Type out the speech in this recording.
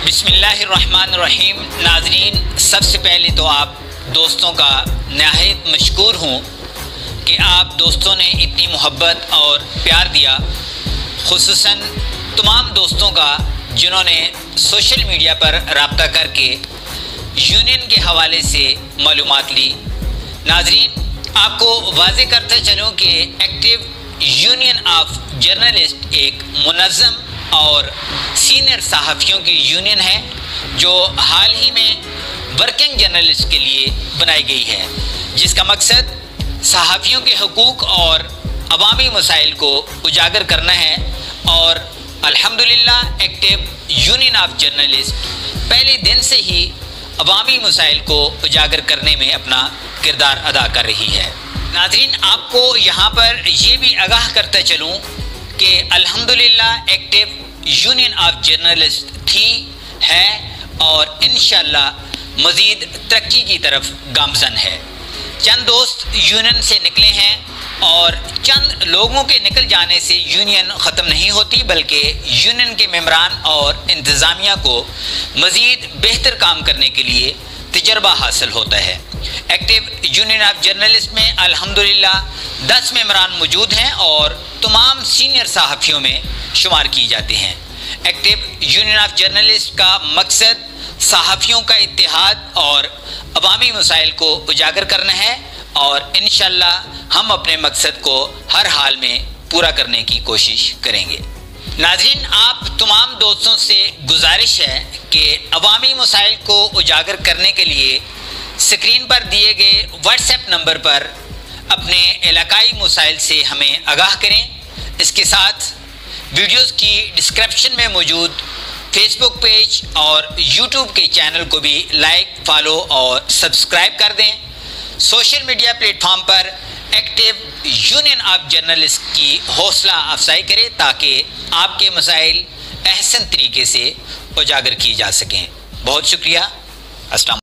بسم اللہ الرحمن الرحیم۔ ناظرین، سب سے پہلے تو آپ دوستوں کا نہایت مشکور ہوں کہ آپ دوستوں نے اتنی محبت اور پیار دیا، خصوصاً تمام دوستوں کا جنہوں نے سوشل میڈیا پر رابطہ کر کے یونین کے حوالے سے معلومات لی۔ ناظرین، آپ کو واضح کرتا چلوں کہ ایکٹیو یونین آف جرنلسٹ ایک منظم اور سینئر صحافیوں کی یونین ہے جو حال ہی میں ورکنگ جرنلسٹ کے لیے بنائی گئی ہے، جس کا مقصد صحافیوں کے حقوق اور عوامی مسائل کو اجاگر کرنا ہے۔ اور الحمدللہ ایکٹیو یونین آف جرنلسٹ پہلے دن سے ہی عوامی مسائل کو اجاگر کرنے میں اپنا کردار ادا کر رہی ہے۔ ناظرین، آپ کو یہاں پر یہ بھی آگاہ کرتا چلوں کہ الحمدللہ ایکٹیو یونین آف جرنلسٹ تھی، ہے اور انشاءاللہ مزید ترقی کی طرف گامزن ہے۔ چند دوست یونین سے نکلے ہیں اور چند لوگوں کے نکل جانے سے یونین ختم نہیں ہوتی، بلکہ یونین کے ممبران اور انتظامیہ کو مزید بہتر کام کرنے کے لیے تجربہ حاصل ہوتا ہے۔ ایکٹیو یونین آف جرنلسٹ میں الحمدللہ 10 ممبران موجود ہیں اور تمام سینئر صحافیوں میں شمار کی جاتے ہیں۔ ایکٹیو یونین آف جرنلسٹ کا مقصد صحافیوں کا اتحاد اور عوامی مسائل کو اجاگر کرنا ہے، اور انشاءاللہ ہم اپنے مقصد کو ہر حال میں پورا کرنے کی کوشش کریں گے۔ ناظرین، آپ تمام دوستوں سے گزارش ہے کہ عوامی مسائل کو اجاگر کرنے کے لیے اسکرین پر دیے گئے واٹس ایپ نمبر پر اپنے علاقائی مسائل سے ہمیں آگاہ کریں۔ اس کے ساتھ ویڈیوز کی ڈسکرپشن میں موجود فیس بک پیج اور یوٹیوب کے چینل کو بھی لائک، فالو اور سبسکرائب کر دیں۔ Social media plate form per active union of journalist کی حوصلہ افزائی کریں تاکہ آپ کے مسائل احسن طریقے سے اجاگر کی جا سکیں۔ بہت شکریہ۔ السلام